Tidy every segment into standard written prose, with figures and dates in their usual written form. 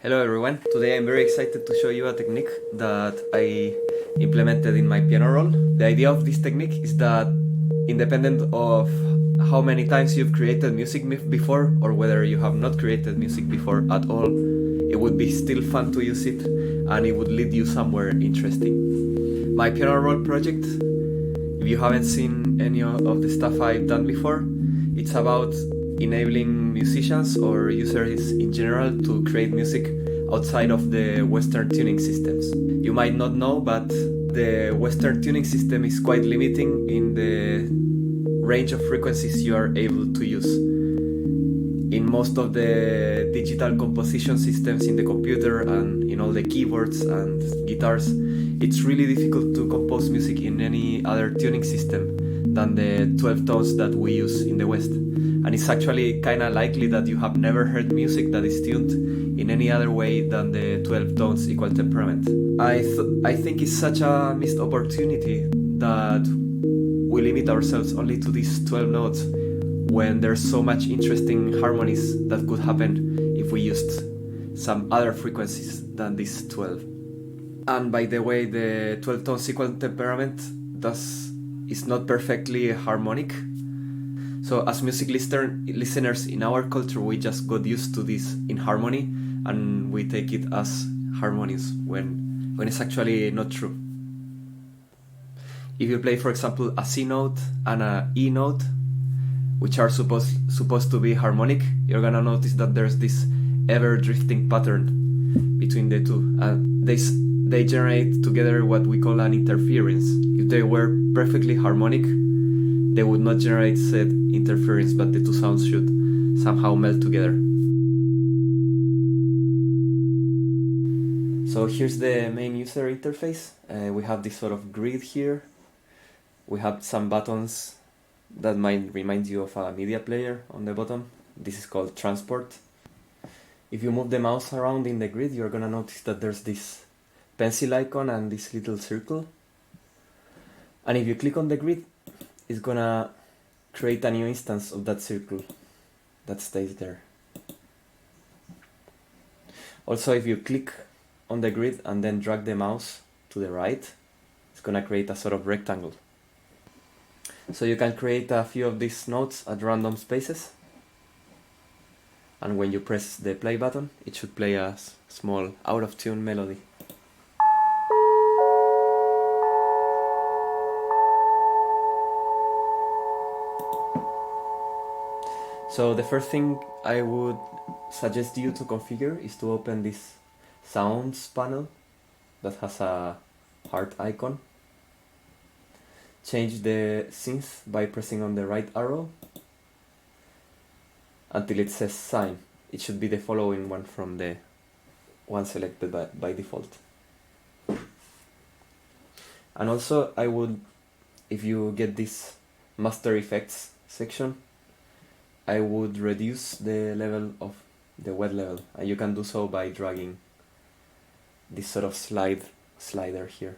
Hello everyone, today I'm very excited to show you a technique that I implemented in my piano roll. The idea of this technique is that independent of how many times you've created music before or whether you have not created music before at all, it would be still fun to use it and it would lead you somewhere interesting. My piano roll project, if you haven't seen any of the stuff I've done before, it's about enabling musicians or users in general to create music outside of the Western tuning systems. You might not know, but the Western tuning system is quite limiting in the range of frequencies you are able to use. In most of the digital composition systems in the computer and in all the keyboards and guitars, it's really difficult to compose music in any other tuning system than the 12 tones that we use in the West. And it's actually kind of likely that you have never heard music that is tuned in any other way than the 12 tones equal temperament. I think it's such a missed opportunity that we limit ourselves only to these 12 notes when there's so much interesting harmonies that could happen if we used some other frequencies than these 12. And by the way, the 12 tones equal temperament is not perfectly harmonic. So as music listeners in our culture, we just got used to this in harmony and we take it as harmonious when it's actually not true. If you play, for example, a C note and a E note, which are supposed to be harmonic, you're gonna notice that there's this ever-drifting pattern between the two. And they generate together what we call an interference. If they were perfectly harmonic, they would not generate said interference, but the two sounds should somehow melt together. So here's the main user interface. We have this sort of grid here. We have some buttons that might remind you of a media player on the bottom. This is called transport. If you move the mouse around in the grid, you're gonna notice that there's this pencil icon and this little circle. And if you click on the grid, it's gonna create a new instance of that circle that stays there. Also, if you click on the grid and then drag the mouse to the right, it's gonna create a sort of rectangle. So you can create a few of these notes at random spaces. And when you press the play button, it should play a small out-of-tune melody. So the first thing I would suggest you to configure is to open this sounds panel that has a heart icon. Change the synth by pressing on the right arrow until it says sign. It should be the following one from the one selected by default. And also I would, if you get this master effects section, I would reduce the level of the wet level, and you can do so by dragging this sort of slider here.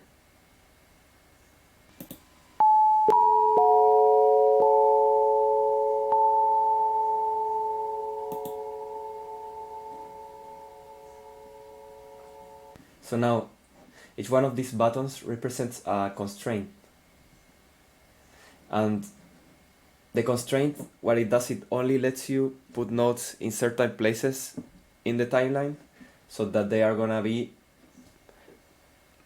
So now, each one of these buttons represents a constraint. And the constraint, what it does, it only lets you put notes in certain places in the timeline so that they are gonna be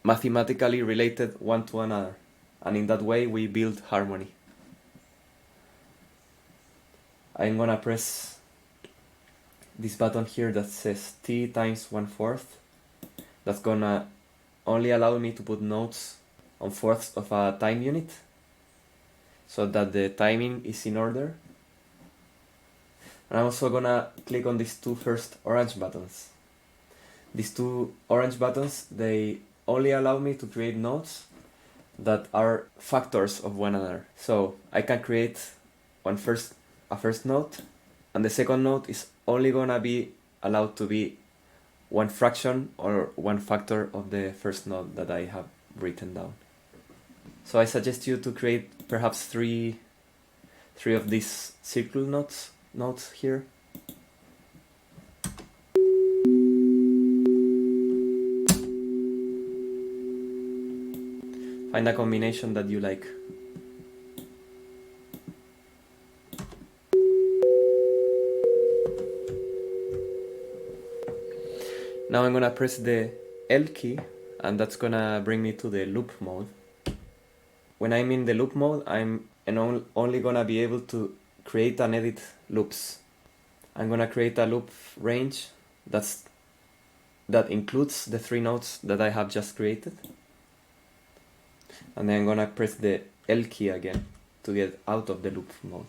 mathematically related one to another. And in that way, we build harmony. I'm gonna press this button here that says T times 1/4. That's gonna only allow me to put notes on fourths of a time unit so that the timing is in order. And I'm also gonna click on these two first orange buttons. These two orange buttons, they only allow me to create notes that are factors of one another. So I can create a first note, and the second note is only gonna be allowed to be one fraction or one factor of the first note that I have written down. So I suggest you to create perhaps three of these circle notes here. Find a combination that you like. Now I'm gonna press the L key, and that's gonna bring me to the loop mode. When I'm in the loop mode, I'm only gonna be able to create and edit loops. I'm gonna create a loop range that includes the 3 notes that I have just created. And then I'm gonna press the L key again to get out of the loop mode.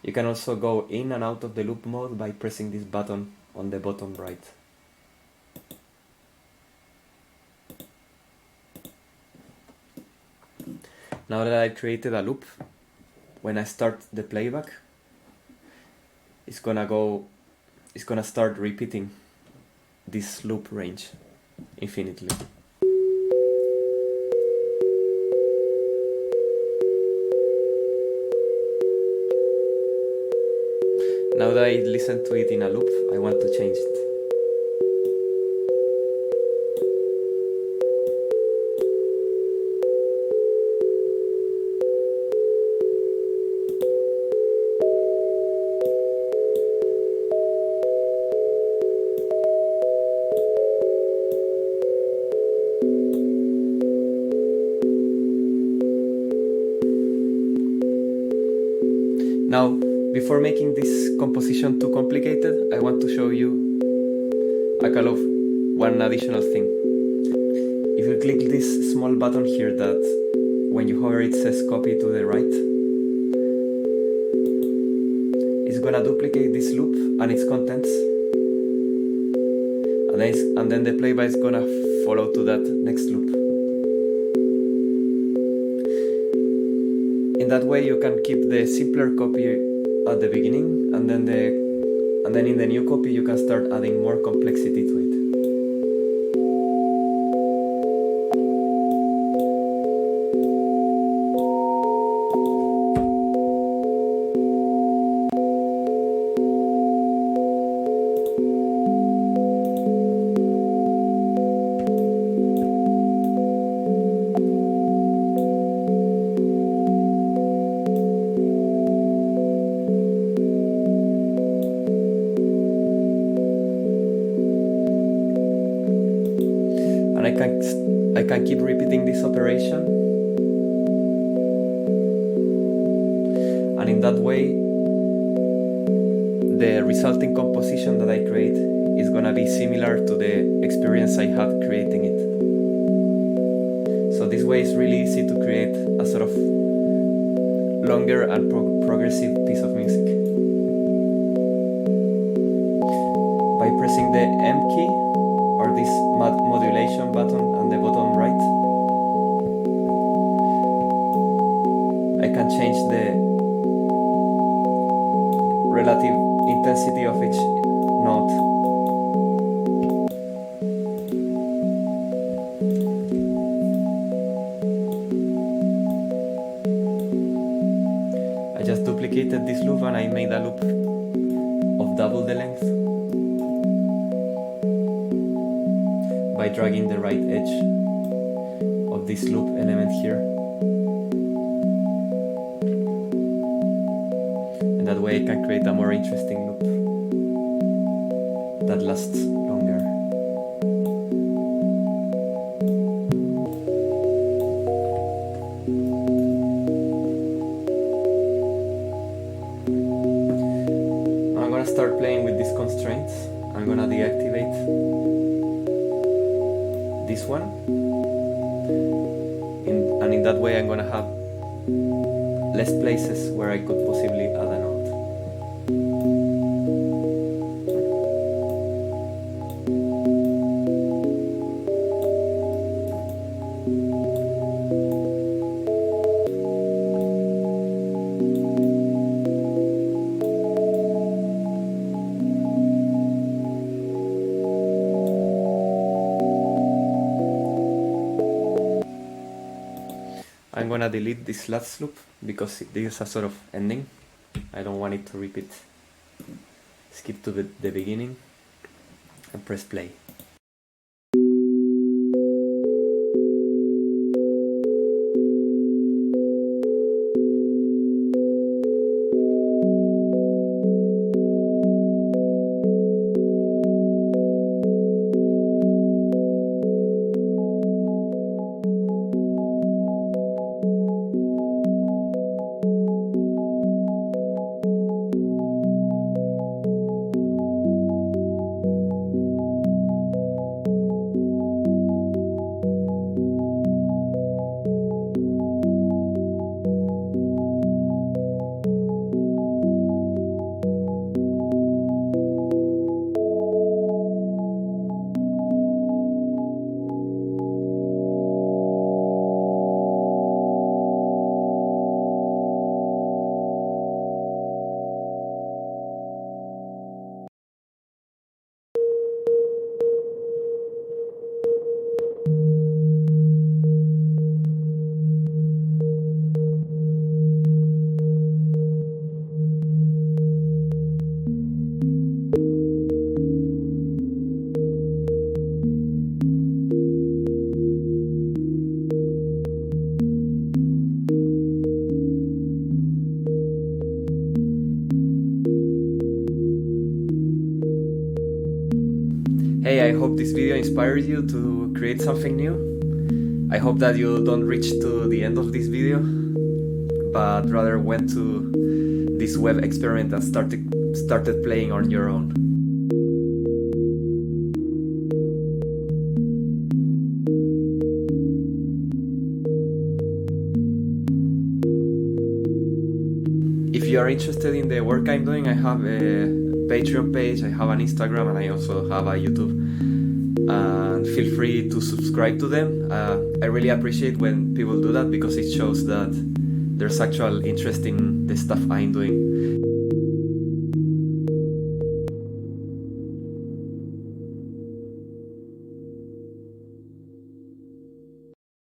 You can also go in and out of the loop mode by pressing this button on the bottom right. Now that I've created a loop, when I start the playback, it's gonna start repeating this loop range infinitely. Now that I listen to it in a loop, I want to change it. Now, before making this composition too complicated, I want to show you one additional thing. If you click this small button here that when you hover it says copy to the right, it's gonna duplicate this loop and its contents, and then the playback is gonna follow to that next loop. In that way you can keep the simpler copy at the beginning, and then in the new copy you can start adding more complexity to it. I can keep repeating this operation, and in that way the resulting composition that I create is gonna be similar to the experience I had creating it. So this way it's really easy to create a sort of longer and progressive piece of music. By pressing the M key, or this modulation button on the bottom right, I can change the relative intensity of each note. I just duplicated this loop and I made a loop of double the length by dragging the right edge of this loop element here. And that way I can create a more interesting loop that lasts longer. I'm gonna start playing with these constraints. I'm gonna deactivate this one, and in that way I'm gonna have less places where I could possibly add a note. I'm gonna delete this last loop because this is a sort of ending. I don't want it to repeat. Skip to the beginning and press play. Hey, I hope this video inspired you to create something new. I hope that you don't reach to the end of this video, but rather went to this web experiment and started playing on your own. If you are interested in the work I'm doing, I have a Patreon page, I have an Instagram, and I also have a YouTube. And feel free to subscribe to them. I really appreciate when people do that because it shows that there's actual interest in the stuff I'm doing.